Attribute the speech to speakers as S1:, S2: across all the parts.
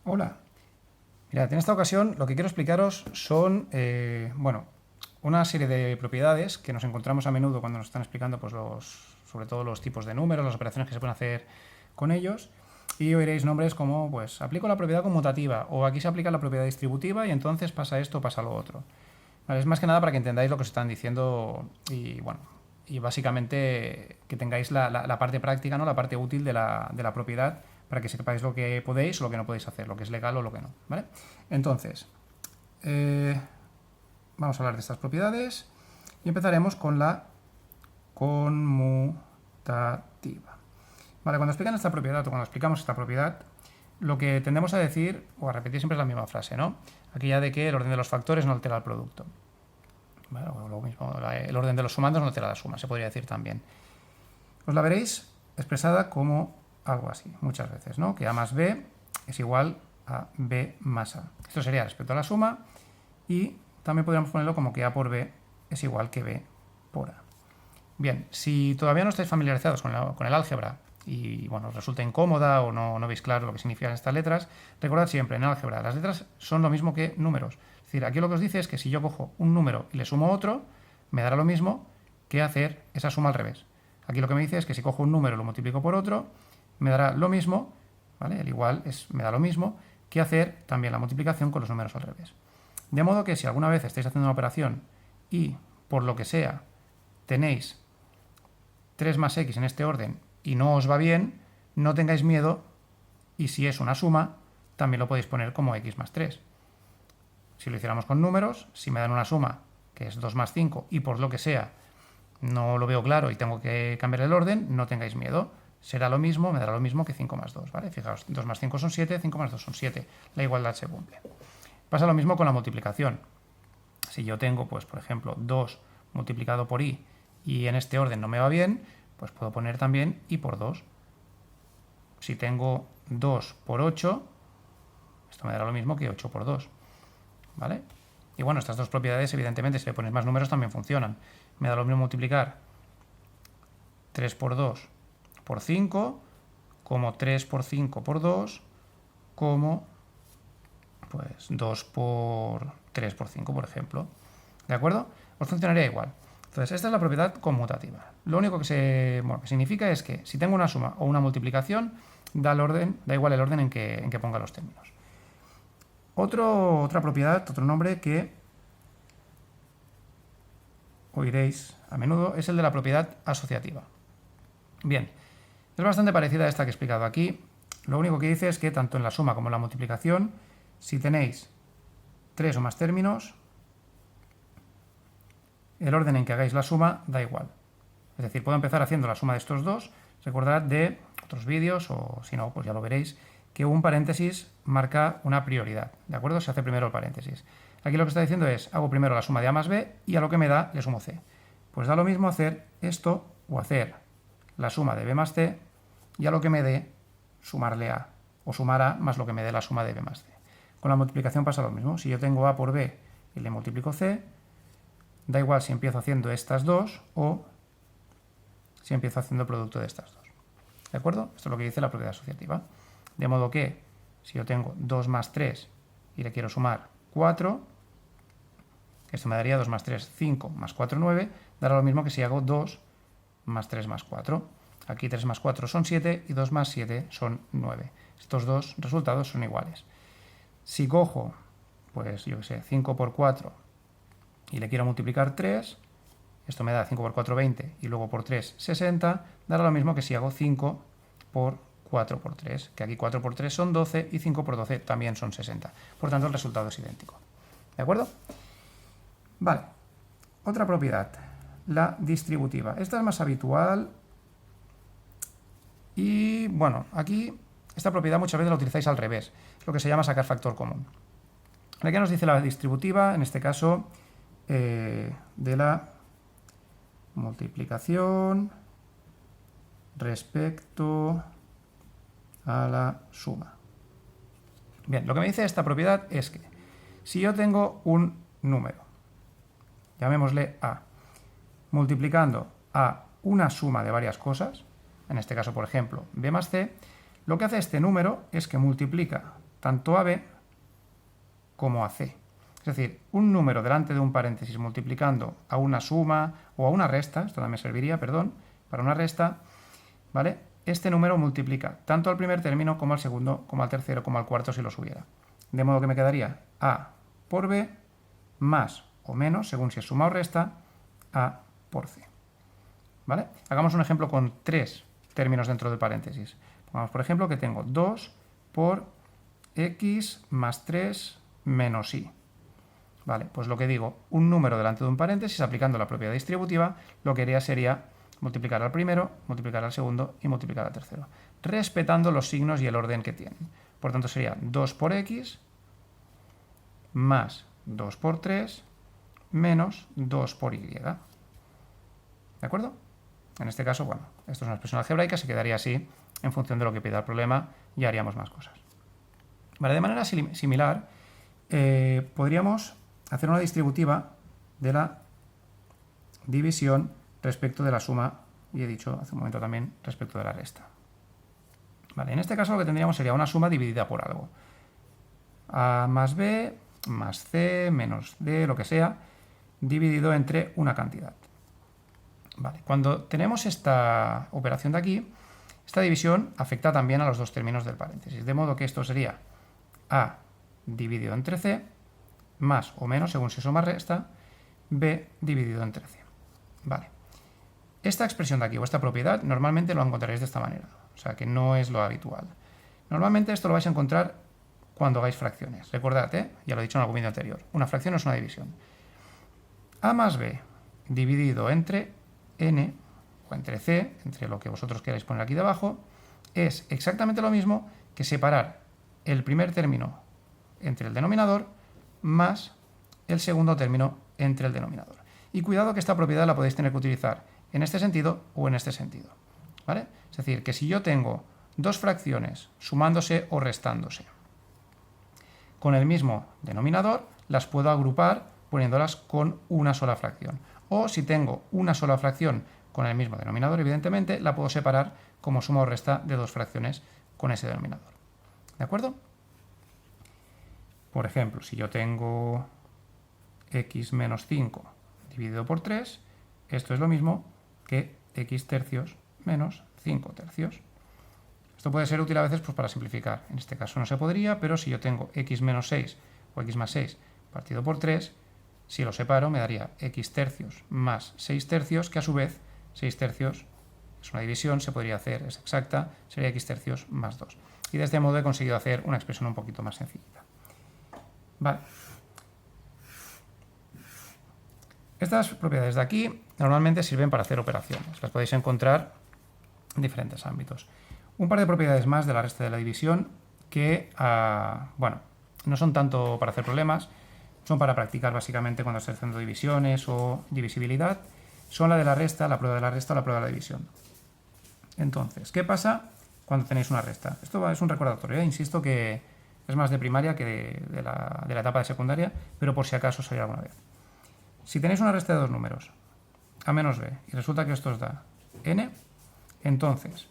S1: Hola. Mirad, en esta ocasión lo que quiero explicaros son, una serie de propiedades que nos encontramos a menudo cuando nos están explicando, pues, sobre todo los tipos de números, las operaciones que se pueden hacer con ellos. Y oiréis nombres como, pues, aplico la propiedad conmutativa, o aquí se aplica la propiedad distributiva y entonces pasa esto, pasa lo otro. Vale, es más que nada para que entendáis lo que os están diciendo y básicamente que tengáis la parte práctica, ¿no? La parte útil de la propiedad, para que sepáis lo que podéis o lo que no podéis hacer, lo que es legal o lo que no, ¿vale? Entonces, vamos a hablar de estas propiedades y empezaremos con la conmutativa. Vale, cuando explican esta propiedad o cuando explicamos esta propiedad, lo que tendemos a decir o a repetir siempre es la misma frase, ¿no? Aquella de que el orden de los factores no altera el producto. Vale, o lo mismo, el orden de los sumandos no altera la suma, se podría decir también. Os la veréis expresada como algo así, muchas veces, ¿no? Que A más B es igual a B más A. Esto sería respecto a la suma y también podríamos ponerlo como que A por B es igual que B por A. Bien, si todavía no estáis familiarizados con el álgebra y bueno, os resulta incómoda o no veis claro lo que significan estas letras, recordad siempre, en álgebra las letras son lo mismo que números. Es decir, aquí lo que os dice es que si yo cojo un número y le sumo otro, me dará lo mismo que hacer esa suma al revés. Aquí lo que me dice es que si cojo un número y lo multiplico por otro, me dará lo mismo, ¿vale? El igual me da lo mismo que hacer también la multiplicación con los números al revés. De modo que si alguna vez estáis haciendo una operación y por lo que sea tenéis 3 más x en este orden y no os va bien, no tengáis miedo y si es una suma, también lo podéis poner como x más 3. Si lo hiciéramos con números, si me dan una suma que es 2 más 5 y por lo que sea no lo veo claro y tengo que cambiar el orden, no tengáis miedo. Será lo mismo, me dará lo mismo que 5 más 2, ¿vale? Fijaos, 2 más 5 son 7, 5 más 2 son 7. La igualdad se cumple. Pasa lo mismo con la multiplicación. Si yo tengo, pues, por ejemplo, 2 multiplicado por y en este orden no me va bien, pues puedo poner también y por 2. Si tengo 2 por 8, esto me dará lo mismo que 8 por 2, ¿vale? Y bueno, estas dos propiedades, evidentemente, si le pones más números también funcionan. Me da lo mismo multiplicar 3 por 2 por 5, como 3 por 5 por 2, como pues 2 por 3 por 5, por ejemplo. ¿De acuerdo? Os funcionaría igual. Entonces, esta es la propiedad conmutativa. Lo único que significa es que si tengo una suma o una multiplicación, da igual el orden en que ponga los términos. Otra propiedad, otro nombre que oiréis a menudo es el de la propiedad asociativa. Bien, es bastante parecida a esta que he explicado aquí. Lo único que dice es que tanto en la suma como en la multiplicación, si tenéis 3 o más términos, el orden en que hagáis la suma da igual. Es decir, puedo empezar haciendo la suma de estos dos. Recordad de otros vídeos, o si no, pues ya lo veréis, que un paréntesis marca una prioridad. ¿De acuerdo? Se hace primero el paréntesis. Aquí lo que está diciendo es, hago primero la suma de A más B y a lo que me da le sumo C. Pues da lo mismo hacer esto o hacer la suma de B más C y a lo que me dé sumarle A, o sumar A más lo que me dé la suma de B más C. Con la multiplicación pasa lo mismo. Si yo tengo A por B y le multiplico C, da igual si empiezo haciendo estas dos o si empiezo haciendo el producto de estas dos. ¿De acuerdo? Esto es lo que dice la propiedad asociativa. De modo que si yo tengo 2 más 3 y le quiero sumar 4, esto me daría 2 más 3, 5, más 4, 9, dará lo mismo que si hago 2 más 3 más 4. Aquí 3 más 4 son 7 y 2 más 7 son 9. Estos dos resultados son iguales. Si cojo, pues yo que sé, 5 por 4 y le quiero multiplicar 3, esto me da 5 por 4, 20 y luego por 3, 60, dará lo mismo que si hago 5 por 4 por 3, que aquí 4 por 3 son 12 y 5 por 12 también son 60. Por tanto, el resultado es idéntico. ¿De acuerdo? Vale. Otra propiedad, la distributiva. Esta es más habitual y, bueno, aquí esta propiedad muchas veces la utilizáis al revés, lo que se llama sacar factor común. Aquí nos dice la distributiva, en este caso, de la multiplicación respecto a la suma. Bien, lo que me dice esta propiedad es que si yo tengo un número, llamémosle A, multiplicando a una suma de varias cosas, en este caso, por ejemplo, B más C, lo que hace este número es que multiplica tanto a B como a C. Es decir, un número delante de un paréntesis multiplicando a una suma o a una resta, esto también serviría, perdón, para una resta, ¿vale? Este número multiplica tanto al primer término como al segundo, como al tercero, como al cuarto si lo subiera. De modo que me quedaría A por B más o menos, según si es suma o resta, A por C. ¿Vale? Hagamos un ejemplo con 3 términos dentro del paréntesis. Pongamos, por ejemplo, que tengo 2 por x más 3 menos y. Vale, pues lo que digo, un número delante de un paréntesis, aplicando la propiedad distributiva, lo que haría sería multiplicar al primero, multiplicar al segundo y multiplicar al tercero, respetando los signos y el orden que tienen. Por tanto, sería 2 por x más 2 por 3 menos 2 por y. ¿De acuerdo? En este caso, bueno, esto es una expresión algebraica, se quedaría así en función de lo que pida el problema y haríamos más cosas. Vale, de manera similar, podríamos hacer una distributiva de la división respecto de la suma, y he dicho hace un momento también respecto de la resta. Vale, en este caso lo que tendríamos sería una suma dividida por algo. A más B más C menos D, lo que sea, dividido entre una cantidad. Vale, cuando tenemos esta operación de aquí, esta división afecta también a los dos términos del paréntesis, de modo que esto sería A dividido entre C más o menos, según si suma o resta, B dividido entre C. Vale. Esta expresión de aquí o esta propiedad normalmente lo encontraréis de esta manera, o sea que no es lo habitual. Normalmente esto lo vais a encontrar cuando hagáis fracciones. Recordad, ya lo he dicho en algún vídeo anterior, una fracción es una división. A más B dividido entre N o entre C, entre lo que vosotros queráis poner aquí debajo, es exactamente lo mismo que separar el primer término entre el denominador más el segundo término entre el denominador. Y cuidado que esta propiedad la podéis tener que utilizar en este sentido o en este sentido, ¿vale? Es decir, que si yo tengo dos fracciones sumándose o restándose con el mismo denominador, las puedo agrupar poniéndolas con una sola fracción. O si tengo una sola fracción con el mismo denominador, evidentemente, la puedo separar como suma o resta de dos fracciones con ese denominador. ¿De acuerdo? Por ejemplo, si yo tengo x menos 5 dividido por 3, esto es lo mismo que x tercios menos 5 tercios. Esto puede ser útil a veces pues, para simplificar. En este caso no se podría, pero si yo tengo x menos 6 o x más 6 partido por 3, si lo separo me daría x tercios más 6 tercios, que a su vez 6 tercios es una división, se podría hacer, es exacta, sería x tercios más 2. Y de este modo he conseguido hacer una expresión un poquito más sencillita. Vale. Estas propiedades de aquí normalmente sirven para hacer operaciones. Las podéis encontrar en diferentes ámbitos. Un par de propiedades más de la resta de la división que, bueno, no son tanto para hacer problemas, son para practicar básicamente cuando estáis haciendo divisiones o divisibilidad. Son la de la resta, la prueba de la resta o la prueba de la división. Entonces, ¿qué pasa cuando tenéis una resta? Esto es un recordatorio, insisto que es más de primaria que de la etapa de secundaria, pero por si acaso salió alguna vez. Si tenéis una resta de dos números, a menos b, y resulta que esto os da n, entonces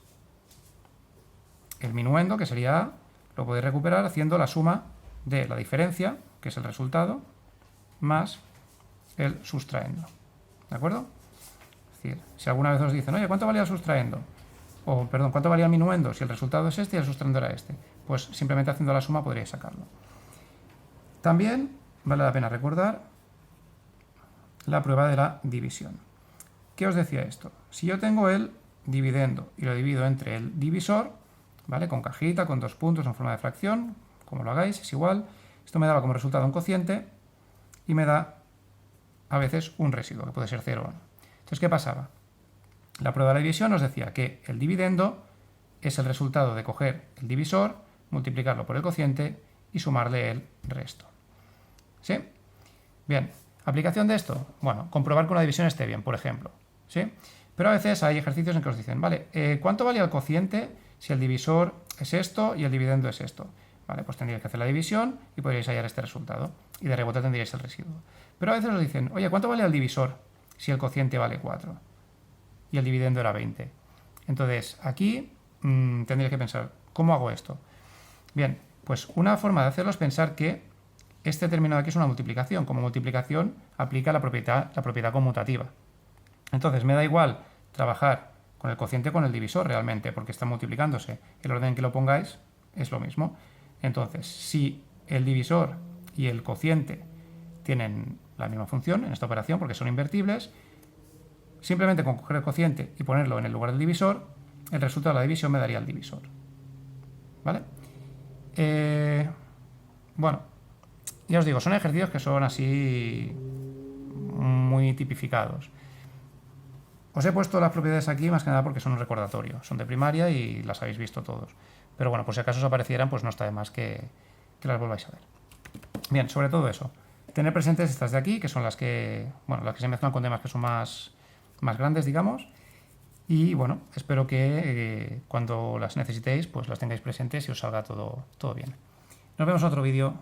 S1: el minuendo, que sería a, lo podéis recuperar haciendo la suma de la diferencia, que es el resultado, más el sustraendo. ¿De acuerdo? Es decir, si alguna vez os dicen, oye, ¿cuánto valía el sustraendo? O, perdón, ¿cuánto valía el minuendo? Si el resultado es este y el sustraendo era este. Pues simplemente haciendo la suma podríais sacarlo. También vale la pena recordar la prueba de la división. ¿Qué os decía esto? Si yo tengo el dividendo y lo divido entre el divisor, ¿vale? Con cajita, con dos puntos en forma de fracción, como lo hagáis, es igual. Esto me daba como resultado un cociente y me da a veces un residuo, que puede ser 0 o 1. Entonces, ¿qué pasaba? La prueba de la división nos decía que el dividendo es el resultado de coger el divisor, multiplicarlo por el cociente y sumarle el resto. ¿Sí? Bien, ¿aplicación de esto? Bueno, comprobar que una división esté bien, por ejemplo. ¿Sí? Pero a veces hay ejercicios en que os dicen, vale, ¿cuánto valía el cociente si el divisor es esto y el dividendo es esto? Vale, pues tendríais que hacer la división y podríais hallar este resultado. Y de rebote tendríais el residuo. Pero a veces os dicen, oye, ¿cuánto vale el divisor si el cociente vale 4? Y el dividendo era 20. Entonces, aquí tendríais que pensar, ¿cómo hago esto? Bien, Pues una forma de hacerlo es pensar que este término de aquí es una multiplicación. Como multiplicación aplica la propiedad conmutativa. Entonces me da igual trabajar con el cociente o con el divisor realmente, porque están multiplicándose. El orden en que lo pongáis es lo mismo. Entonces, si el divisor y el cociente tienen la misma función en esta operación, porque son invertibles, simplemente con coger el cociente y ponerlo en el lugar del divisor, el resultado de la división me daría el divisor. ¿Vale? Bueno, ya os digo, son ejercicios que son así muy tipificados. Os he puesto las propiedades aquí más que nada porque son un recordatorio. Son de primaria y las habéis visto todos. Pero bueno, pues si acaso os aparecieran, pues no está de más que las volváis a ver. Bien, sobre todo eso. Tener presentes estas de aquí, que son las que, bueno, las que se mezclan con temas que son más grandes, digamos. Y bueno, espero que cuando las necesitéis, pues las tengáis presentes y os salga todo bien. Nos vemos en otro vídeo.